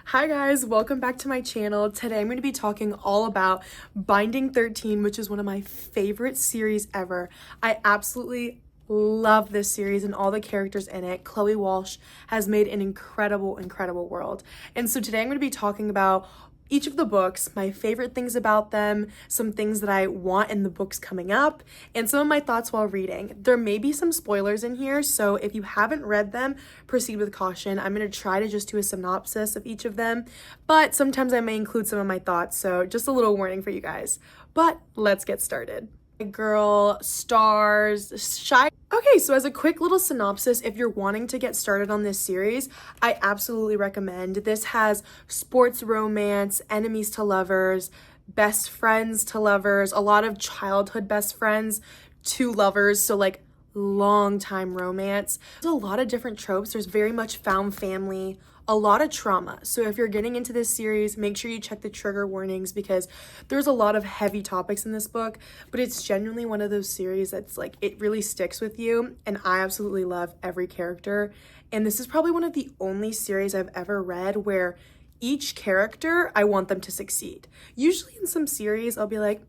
Hi guys, welcome back to my channel. Today I'm going to be talking all about Binding 13, which is one of my favorite series ever. I absolutely love this series and all the characters in it. Chloe Walsh has made an incredible world. And so today I'm going to be talking about each of the books, my favorite things about them, some things that I want in the books coming up, and some of my thoughts while reading. There may be some spoilers in here, so if you haven't read them, proceed with caution. I'm going to try to just do a synopsis of each of them, but sometimes I may include some of my thoughts, so just a little warning for you guys. But let's get started. Girl, stars, shy. Okay, so as a quick little synopsis, if you're wanting to get started on this series, I absolutely recommend. This has sports romance, enemies to lovers, best friends to lovers, a lot of childhood best friends to lovers, so like long time romance. There's a lot of different tropes. There's very much found family, a lot of trauma. So if you're getting into this series, make sure you check the trigger warnings because there's a lot of heavy topics in this book, but it's genuinely one of those series that's like, it really sticks with you. And I absolutely love every character. And this is probably one of the only series I've ever read where each character, I want them to succeed. Usually in some series, I'll be like,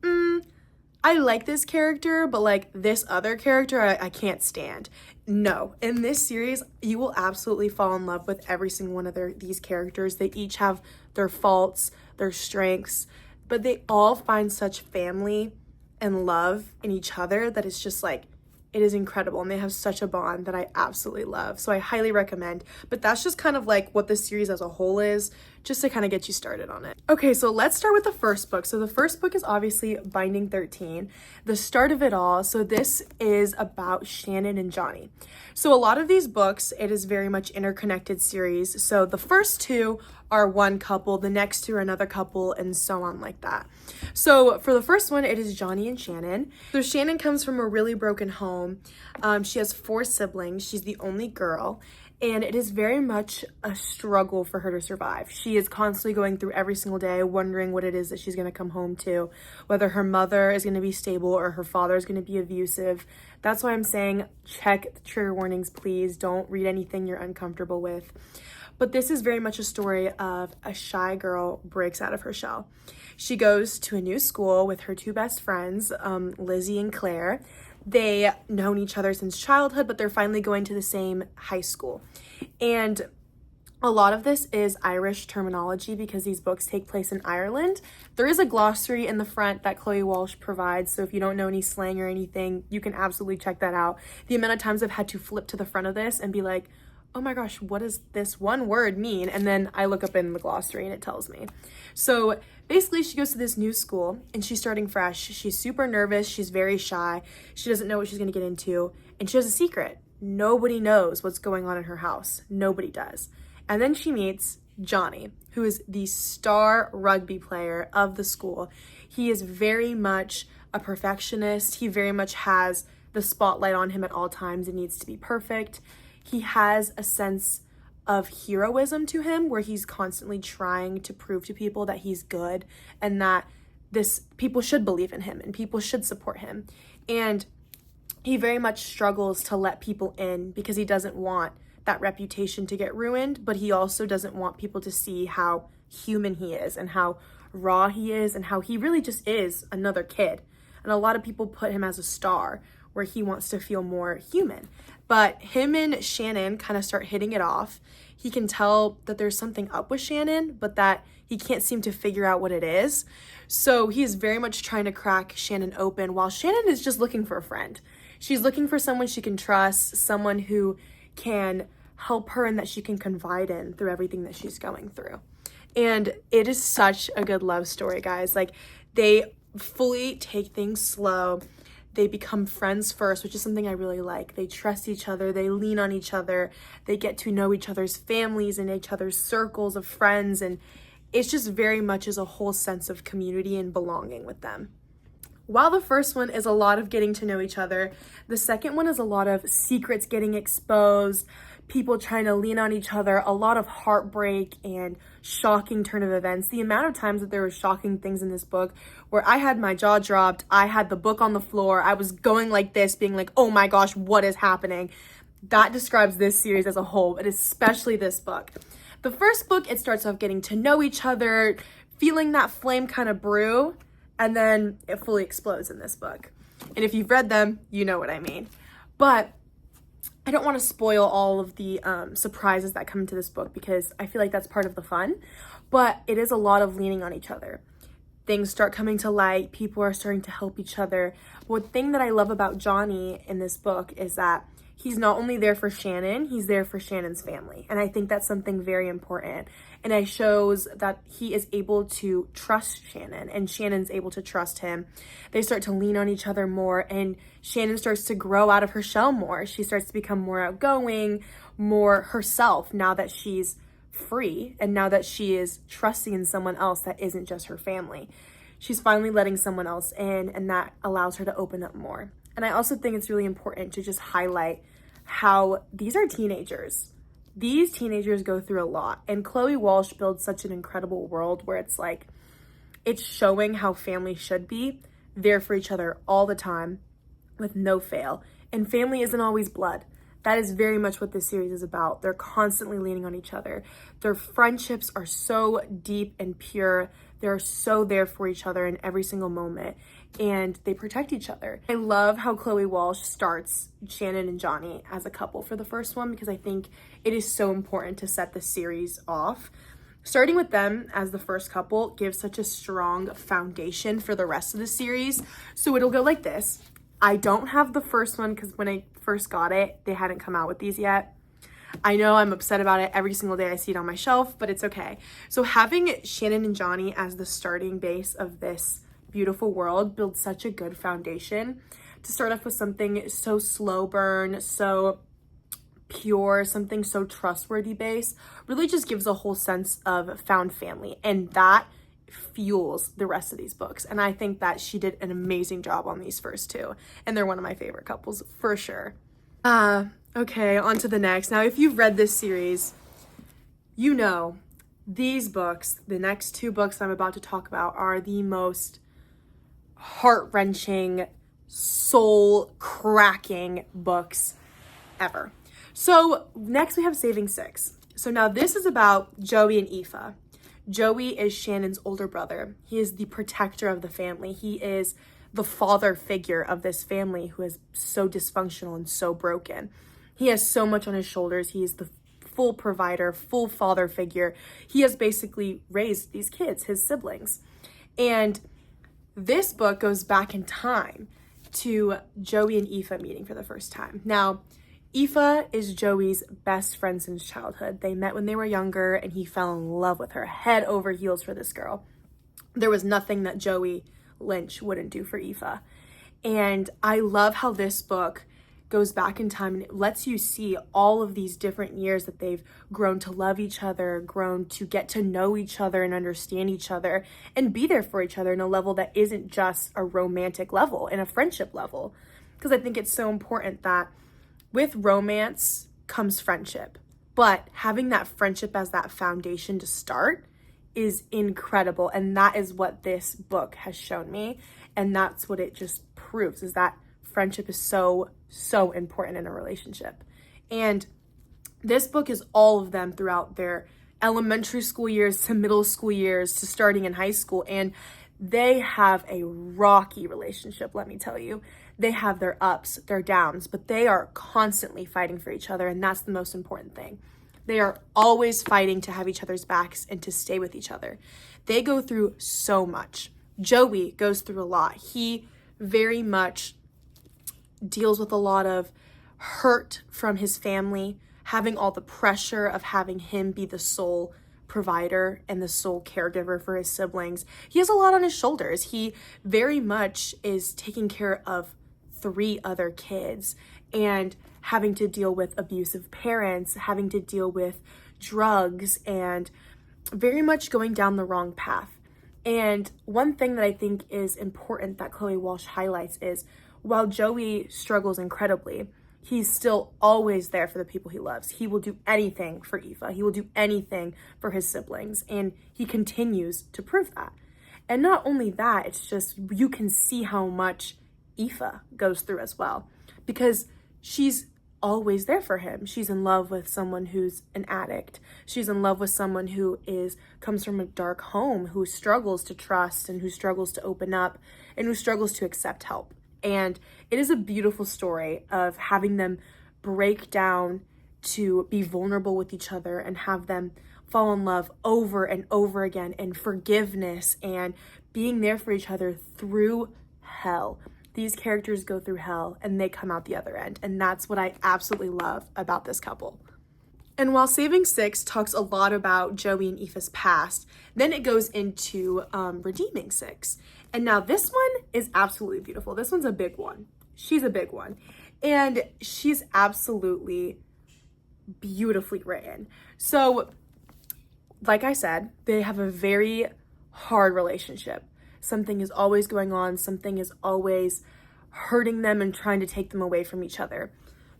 I like this character, but like this other character, I can't stand. No, in this series, you will absolutely fall in love with every single one of these characters. They each have their faults, their strengths, but they all find such family and love in each other that it's just like, it is incredible. And they have such a bond that I absolutely love. So I highly recommend, but that's just kind of like what the series as a whole is, just to kind of get you started on it. Okay, so let's start with the first book. So the first book is obviously Binding 13, the start of it all. So this is about Shannon and Johnny. So a lot of these books, it is very much interconnected series. So the first two are one couple, the next two are another couple, and so on like that. So for the first one, it is Johnny and Shannon. So Shannon comes from a really broken home. She has 4 siblings. She's the only girl. And it is very much a struggle for her to survive. She is constantly going through every single day, wondering what it is that she's going to come home to, whether her mother is going to be stable or her father is going to be abusive. That's why I'm saying check the trigger warnings, please. Don't read anything you're uncomfortable with. But this is very much a story of a shy girl breaks out of her shell. She goes to a new school with her 2 best friends, Lizzie and Claire. They known each other since childhood, but they're finally going to the same high school. And a lot of this is Irish terminology because these books take place in Ireland. There is a glossary in the front that Chloe Walsh provides, so if you don't know any slang or anything, you can absolutely check that out. The amount of times I've had to flip to the front of this and be like, oh my gosh, what does this one word mean? And then I look up in the glossary and it tells me. So basically she goes to this new school and she's starting fresh. She's super nervous. She's very shy. She doesn't know what she's going to get into. And she has a secret. Nobody knows what's going on in her house. Nobody does. And then she meets Johnny, who is the star rugby player of the school. He is very much a perfectionist. He very much has the spotlight on him at all times and needs to be perfect. He has a sense of heroism to him where he's constantly trying to prove to people that he's good and that people should believe in him and people should support him. And he very much struggles to let people in because he doesn't want that reputation to get ruined, but he also doesn't want people to see how human he is and how raw he is and how he really just is another kid. And a lot of people put him as a star where he wants to feel more human. But him and Shannon kind of start hitting it off. He can tell that there's something up with Shannon, but that he can't seem to figure out what it is. So he is very much trying to crack Shannon open while Shannon is just looking for a friend. She's looking for someone she can trust, someone who can help her and that she can confide in through everything that she's going through. And it is such a good love story, guys. Like, they fully take things slow. They become friends first, which is something I really like. They trust each other. They lean on each other. They get to know each other's families and each other's circles of friends. And it's just very much as a whole sense of community and belonging with them. While the first one is a lot of getting to know each other, the second one is a lot of secrets getting exposed, people trying to lean on each other, a lot of heartbreak and shocking turn of events. The amount of times that there were shocking things in this book where I had my jaw dropped, I had the book on the floor, I was going like this, being like, oh my gosh, what is happening? That describes this series as a whole, but especially this book. The first book, it starts off getting to know each other, feeling that flame kind of brew, and then it fully explodes in this book. And if you've read them, you know what I mean. But I don't want to spoil all of the surprises that come into this book because I feel like that's part of the fun. But it is a lot of leaning on each other. Things start coming to light. People are starting to help each other. One thing that I love about Johnny in this book is that he's not only there for Shannon, he's there for Shannon's family. And I think that's something very important. And it shows that he is able to trust Shannon and Shannon's able to trust him. They start to lean on each other more and Shannon starts to grow out of her shell more. She starts to become more outgoing, more herself now that she's free and now that she is trusting in someone else that isn't just her family. She's finally letting someone else in and that allows her to open up more. And I also think it's really important to just highlight how these are teenagers. These teenagers go through a lot. And Chloe Walsh builds such an incredible world where it's like, it's showing how family should be, there for each other all the time with no fail. And family isn't always blood. That is very much what this series is about. They're constantly leaning on each other. Their friendships are so deep and pure. They're so there for each other in every single moment. And they protect each other. I love how Chloe Walsh starts Shannon and Johnny as a couple for the first one because I think it is so important to set the series off. Starting with them as the first couple gives such a strong foundation for the rest of the series. So it'll go like this. I don't have the first one because when I first got it, they hadn't come out with these yet. I know I'm upset about it every single day I see it on my shelf, but it's okay. So having Shannon and Johnny as the starting base of this beautiful world builds such a good foundation to start off with something so slow burn, so pure, something so trustworthy base, really just gives a whole sense of found family. And that fuels the rest of these books. And I think that she did an amazing job on these first two. And they're one of my favorite couples for sure. Okay, on to the next. Now, if you've read this series, you know these books, the next two books I'm about to talk about are the most heart-wrenching, soul-cracking books ever. So next we have Saving Six. So now this is about Joey and Aoife. Joey is Shannon's older brother. He is the protector of the family. He is the father figure of this family who is so dysfunctional and so broken. He has so much on his shoulders. He is the full provider, full father figure. He has basically raised these kids, his siblings. And this book goes back in time to Joey and Aoife meeting for the first time. Now, Aoife is Joey's best friend since childhood. They met when they were younger and he fell in love with her, head over heels for this girl. There was nothing that Joey Lynch wouldn't do for Aoife. And I love how this book goes back in time and it lets you see all of these different years that they've grown to love each other, grown to get to know each other and understand each other and be there for each other in a level that isn't just a romantic level, in a friendship level. Because I think it's so important that with romance comes friendship, but having that friendship as that foundation to start is incredible. And that is what this book has shown me. And that's what it just proves, is that friendship is so, so important in a relationship. And this book is all of them throughout their elementary school years to middle school years to starting in high school. And they have a rocky relationship, let me tell you. They have their ups, their downs, but they are constantly fighting for each other, and that's the most important thing. They are always fighting to have each other's backs and to stay with each other. They go through so much. Joey goes through a lot. He very much deals with a lot of hurt from his family, having all the pressure of having him be the sole provider and the sole caregiver for his siblings. He has a lot on his shoulders. He very much is taking care of 3 other kids and having to deal with abusive parents, having to deal with drugs, and very much going down the wrong path. And one thing that I think is important that Chloe Walsh highlights is while Joey struggles incredibly, he's still always there for the people he loves. He will do anything for Aoife. He will do anything for his siblings. And he continues to prove that. And not only that, it's just you can see how much Aoife goes through as well. Because she's always there for him. She's in love with someone who's an addict. She's in love with someone who comes from a dark home, who struggles to trust and who struggles to open up and who struggles to accept help. And it is a beautiful story of having them break down to be vulnerable with each other and have them fall in love over and over again, and forgiveness and being there for each other through hell. These characters go through hell and they come out the other end. And that's what I absolutely love about this couple. And while Saving Six talks a lot about Joey and Aoife's past, then it goes into redeeming Six. And now this one is absolutely beautiful. This one's a big one. She's a big one. And she's absolutely beautifully written. So, like I said, they have a very hard relationship. Something is always going on. Something is always hurting them and trying to take them away from each other.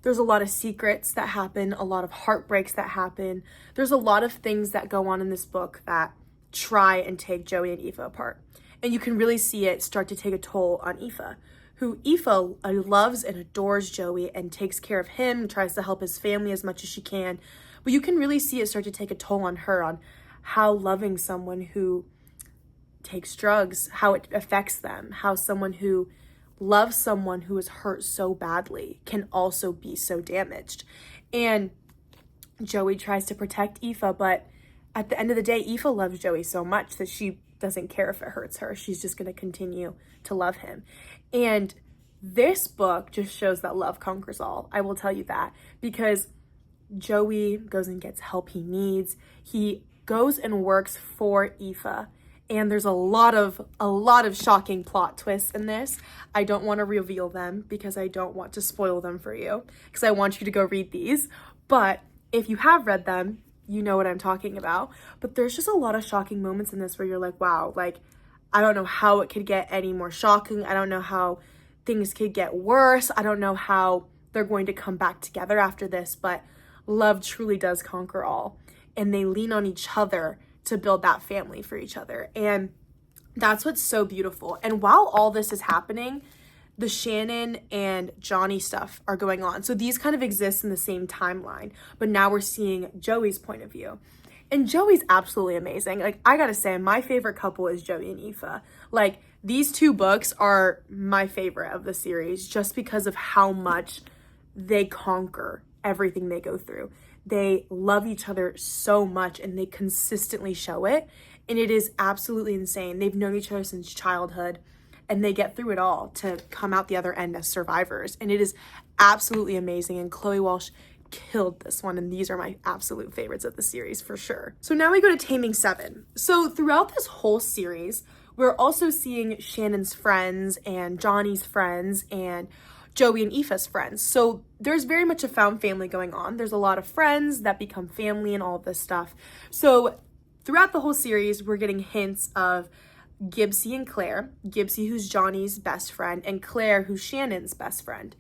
There's a lot of secrets that happen, a lot of heartbreaks that happen. There's a lot of things that go on in this book that try and take Joey and Aoife apart. And you can really see it start to take a toll on Aoife, who Aoife loves and adores Joey and takes care of him, tries to help his family as much as she can. But you can really see it start to take a toll on her, on how loving someone who takes drugs, how it affects them, how someone who loves someone who is hurt so badly can also be so damaged. And Joey tries to protect Aoife, but at the end of the day, Aoife loves Joey so much that she doesn't care if it hurts her. She's just going to continue to love him. And this book just shows that love conquers all. I will tell you that, because Joey goes and gets help he needs. He goes and works for Aoife. And there's a lot of shocking plot twists in this. I don't want to reveal them because I don't want to spoil them for you, because I want you to go read these. But if you have read them, you know what I'm talking about. But there's just a lot of shocking moments in this where you're like, wow, like, I don't know how it could get any more shocking. I don't know how things could get worse. I don't know how they're going to come back together after this, but love truly does conquer all. And they lean on each other to build that family for each other. And that's what's so beautiful. And while all this is happening, the Shannon and Johnny stuff are going on. So these kind of exist in the same timeline, but now we're seeing Joey's point of view. And Joey's absolutely amazing. Like, I gotta say, my favorite couple is Joey and Aoife. Like, these two books are my favorite of the series just because of how much they conquer everything they go through. They love each other so much and they consistently show it. And it is absolutely insane. They've known each other since childhood and they get through it all to come out the other end as survivors. And it is absolutely amazing. And Chloe Walsh killed this one. And these are my absolute favorites of the series for sure. So now we go to Taming Seven. So throughout this whole series, we're also seeing Shannon's friends and Johnny's friends and Joey and Aoife's friends. So there's very much a found family going on. There's a lot of friends that become family and all of this stuff. So throughout the whole series, we're getting hints of Gibbsy and Claire. Gibbsy, who's Johnny's best friend, and Claire, who's Shannon's best friend.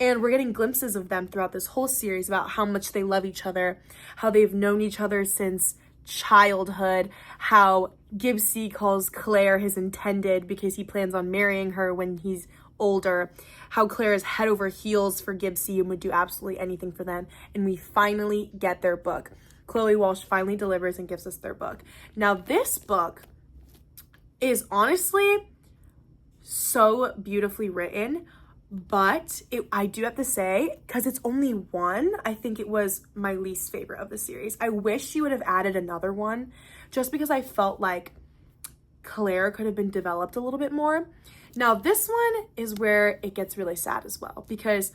And we're getting glimpses of them throughout this whole series about how much they love each other, how they've known each other since childhood, how Gibbsy calls Claire his intended because he plans on marrying her when he's older, how Claire is head over heels for Gibbsy and would do absolutely anything for them. And we finally get their book. Chloe Walsh finally delivers and gives us their book. Now, this book is honestly so beautifully written, but I do have to say, because it's only one, I think it was my least favorite of the series. I wish she would have added another one just because I felt like Claire could have been developed a little bit more. Now, this one is where it gets really sad as well, because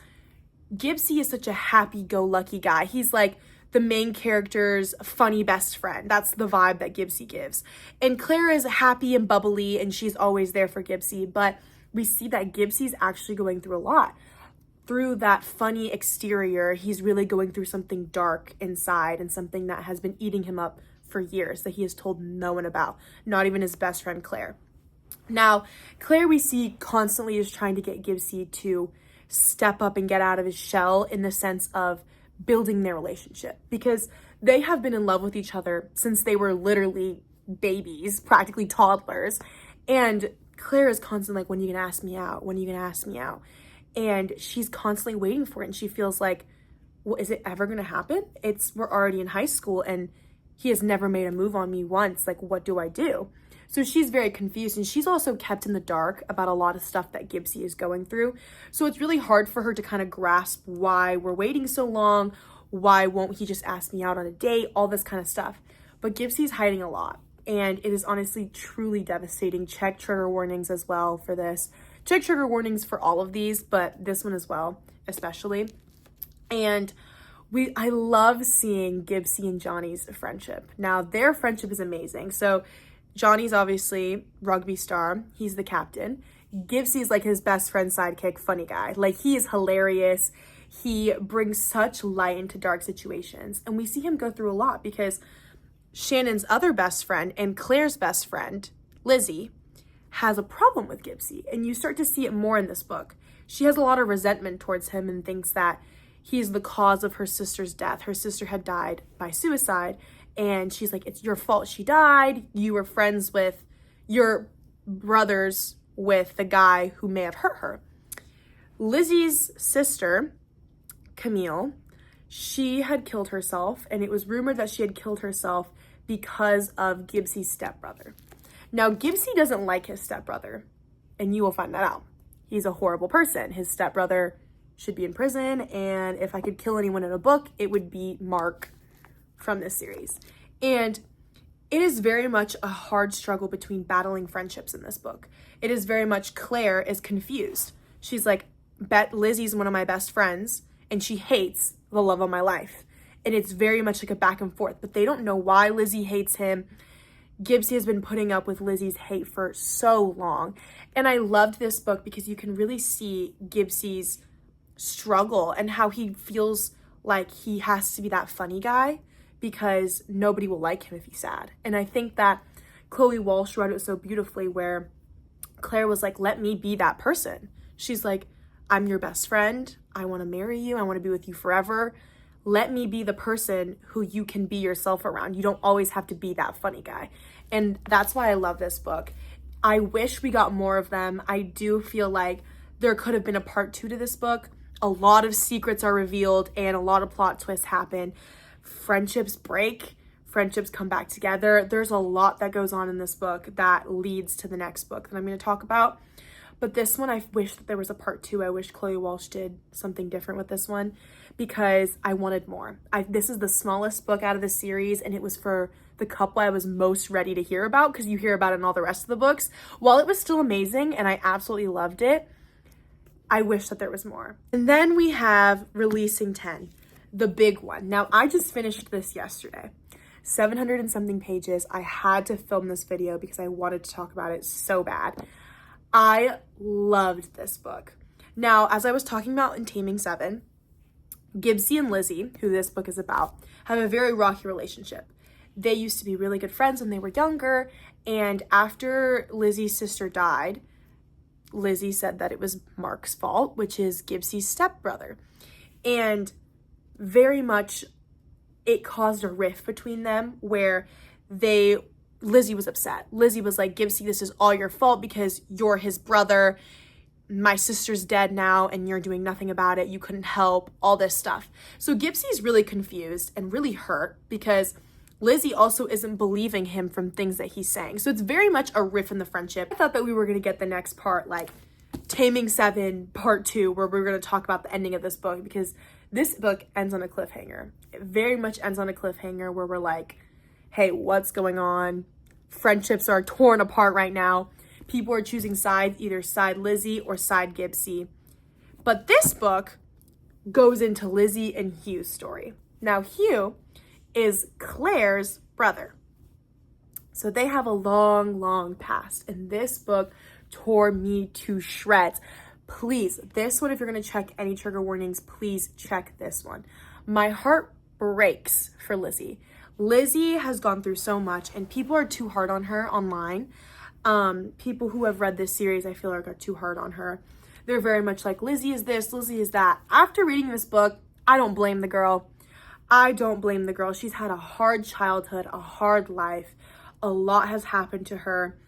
Gibbsy is such a happy-go-lucky guy. He's like the main character's funny best friend. That's the vibe that Gibbsy gives. And Claire is happy and bubbly, and she's always there for Gibbsy, but we see that Gibbsy's actually going through a lot. Through that funny exterior, he's really going through something dark inside and something that has been eating him up for years that he has told no one about, not even his best friend Claire. Now, Claire, we see constantly is trying to get Gibbsy to step up and get out of his shell in the sense of building their relationship, because they have been in love with each other since they were literally babies, practically toddlers. And Claire is constantly like, when are you gonna ask me out? When are you gonna ask me out? And she's constantly waiting for it. And she feels like well, is it ever going to happen? We're already in high school and he has never made a move on me once. Like, what do I do? So she's very confused, and she's also kept in the dark about a lot of stuff that Gibbsy is going through. So it's really hard for her to kind of grasp why we're waiting so long. Why won't he just ask me out on a date? All this kind of stuff. But Gibbsy's hiding a lot, and it is honestly truly devastating. Check trigger warnings as well for this. Check trigger warnings for all of these, but this one as well, especially. And I love seeing Gibbsy and Johnny's friendship. Now, their friendship is amazing. So Johnny's obviously rugby star. He's the captain. Gibbsy's like his best friend, sidekick, funny guy. Like, he is hilarious. He brings such light into dark situations. And we see him go through a lot because Shannon's other best friend and Claire's best friend, Lizzie, has a problem with Gibbsy. And you start to see it more in this book. She has a lot of resentment towards him and thinks that he's the cause of her sister's death. Her sister had died by suicide. And she's like, it's your fault she died. You were friends with your brothers with the guy who may have hurt her. Lizzie's sister, Camille, she had killed herself, and it was rumored that she had killed herself because of Gibbsy's stepbrother. Now, Gibbsy doesn't like his stepbrother, and you will find that out. He's a horrible person. His stepbrother should be in prison, and if I could kill anyone in a book, it would be Mark from this series. And it is very much a hard struggle between battling friendships in this book. It is very much Claire is confused. She's like, Lizzie's one of my best friends, and she hates the love of my life. And it's very much like a back and forth, but they don't know why Lizzie hates him. Gibbsy has been putting up with Lizzie's hate for so long. And I loved this book because you can really see Gibbsy's struggle and how he feels like he has to be that funny guy because nobody will like him if he's sad. And I think that Chloe Walsh wrote it so beautifully where Claire was like, let me be that person. She's like, I'm your best friend. I want to marry you. I want to be with you forever. Let me be the person who you can be yourself around. You don't always have to be that funny guy. And that's why I love this book. I wish we got more of them. I do feel like there could have been a part 2 to this book. A lot of secrets are revealed and a lot of plot twists happen. Friendships break, friendships come back together. There's a lot that goes on in this book that leads to the next book that I'm going to talk about. But this one, I wish that there was a part 2. I wish Chloe Walsh did something different with this one because I wanted more. This is the smallest book out of the series, and it was for the couple I was most ready to hear about because you hear about it in all the rest of the books. While it was still amazing and I absolutely loved it, I wish that there was more. And then we have Releasing 10, the big one. Now, I just finished this yesterday. 700 and something pages. I had to film this video because I wanted to talk about it so bad. I loved this book. Now, as I was talking about in Taming 7, Gibbsy and Lizzie, who this book is about, have a very rocky relationship. They used to be really good friends when they were younger, and after Lizzie's sister died, Lizzie said that it was Mark's fault, which is Gibbsy's stepbrother. And very much it caused a rift between them where Lizzie was upset. Lizzie was like, Gibbsy, this is all your fault because you're his brother. My sister's dead now and you're doing nothing about it. You couldn't help, all this stuff. So Gibbsy's really confused and really hurt because Lizzie also isn't believing him from things that he's saying. So it's very much a rift in the friendship. I thought that we were going to get the next part, like Taming 7 part 2, where we're going to talk about the ending of this book because this book ends on a cliffhanger. It very much ends on a cliffhanger where we're like, hey, what's going on? Friendships are torn apart right now. People are choosing sides, either side Lizzie or side Gibbsy. But this book goes into Lizzie and Hugh's story. Now, Hugh is Claire's brother. So they have a long, long past. And this book tore me to shreds. Please, this one, if you're going to check any trigger warnings, please check this one. My heart breaks for Lizzie. Lizzie has gone through so much, and people are too hard on her online. People who have read this series, I feel like, are too hard on her. They're very much like, Lizzie is this, Lizzie is that. After reading this book, I don't blame the girl. I don't blame the girl. She's had a hard childhood, a hard life. A lot has happened to her.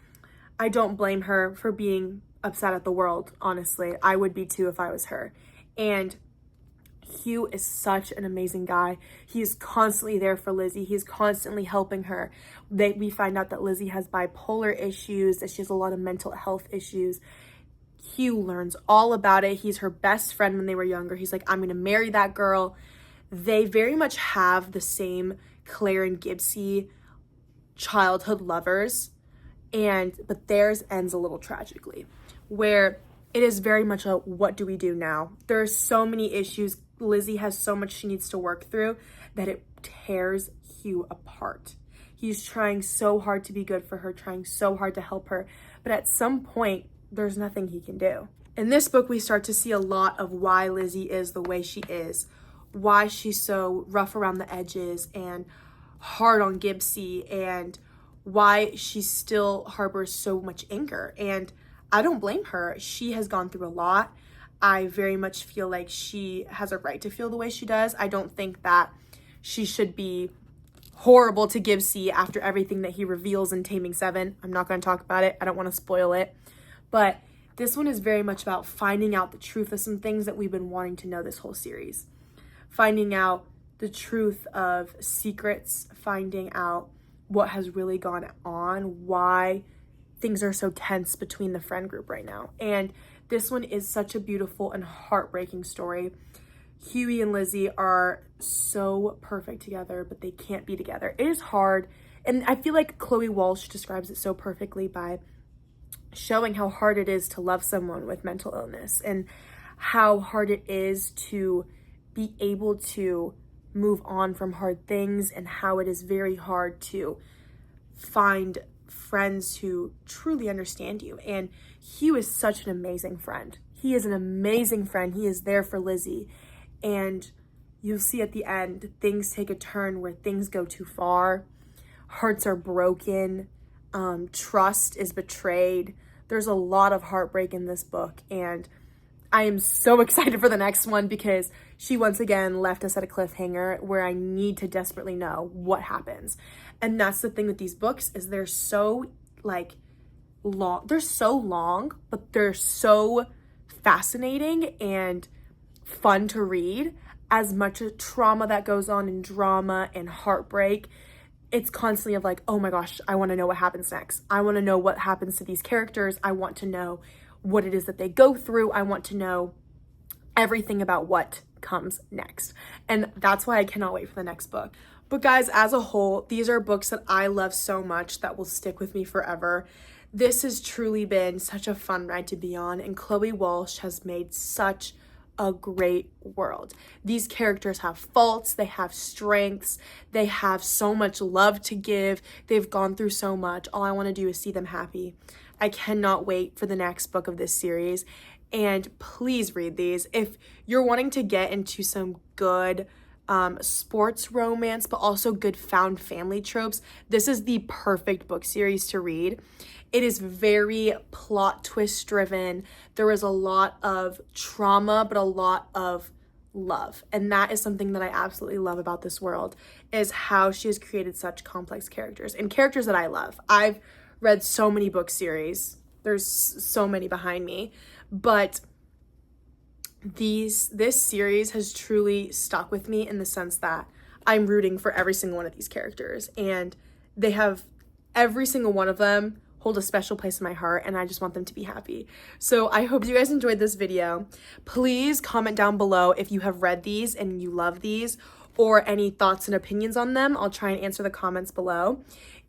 I don't blame her for being upset at the world, honestly. I would be too if I was her. And Hugh is such an amazing guy. He is constantly there for Lizzie. He's constantly helping her. We find out that Lizzie has bipolar issues, that she has a lot of mental health issues. Hugh learns all about it. He's her best friend when they were younger. He's like, I'm going to marry that girl. They very much have the same Claire and Gibbsy childhood lovers, but theirs ends a little tragically, where it is very much a what do we do now? There are so many issues. Lizzie has so much she needs to work through that it tears Hugh apart. He's trying so hard to be good for her, trying so hard to help her, but at some point, there's nothing he can do. In this book, we start to see a lot of why Lizzie is the way she is, why she's so rough around the edges and hard on Gibbsy, and why she still harbors so much anger. And I don't blame her. She has gone through a lot. I very much feel like she has a right to feel the way she does. I don't think that she should be horrible to Gibbsy after everything that he reveals in Taming 7. I'm not going to talk about it. I don't want to spoil it. But this one is very much about finding out the truth of some things that we've been wanting to know this whole series. Finding out the truth of secrets, finding out what has really gone on, why things are so tense between the friend group right now. And this one is such a beautiful and heartbreaking story. Hughie and Lizzie are so perfect together, but they can't be together. It is hard. And I feel like Chloe Walsh describes it so perfectly by showing how hard it is to love someone with mental illness and how hard it is to be able to move on from hard things, and how it is very hard to find friends who truly understand you. And Hugh is such an amazing friend. He is an amazing friend. He is there for Lizzie. And you'll see at the end, things take a turn where things go too far. Hearts are broken. Trust is betrayed. There's a lot of heartbreak in this book. And I am so excited for the next one because she once again left us at a cliffhanger where I need to desperately know what happens. And that's the thing with these books, is they're so long. They're so long, but they're so fascinating and fun to read. As much as trauma that goes on and drama and heartbreak, it's constantly of like, oh my gosh, I want to know what happens next. I want to know what happens to these characters. I want to know what it is that they go through. I want to know everything about what comes next. And that's why I cannot wait for the next book. But guys, as a whole, these are books that I love so much that will stick with me forever. This has truly been such a fun ride to be on, and Chloe Walsh has made such a great world. These characters have faults, they have strengths, they have so much love to give, they've gone through so much. All I want to do is see them happy. I cannot wait for the next book of this series, and please read these. If you're wanting to get into some good sports romance, but also good found family tropes, this is the perfect book series to read. It is very plot twist driven. There is a lot of trauma, but a lot of love. And that is something that I absolutely love about this world, is how she has created such complex characters and characters that I love. I've read so many book series. There's so many behind me, but this series has truly stuck with me in the sense that I'm rooting for every single one of these characters, and they have, every single one of them hold a special place in my heart, and I just want them to be happy. So I hope you guys enjoyed this video. Please comment down below if you have read these and you love these, or any thoughts and opinions on them. I'll try and answer the comments below.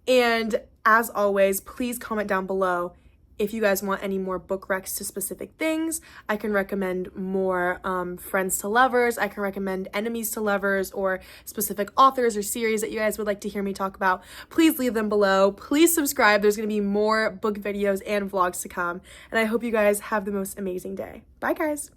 And as always, please comment down below if you guys want any more book recs to specific things. I can recommend more friends to lovers. I can recommend enemies to lovers, or specific authors or series that you guys would like to hear me talk about. Please leave them below. Please subscribe. There's going to be more book videos and vlogs to come. And I hope you guys have the most amazing day. Bye, guys.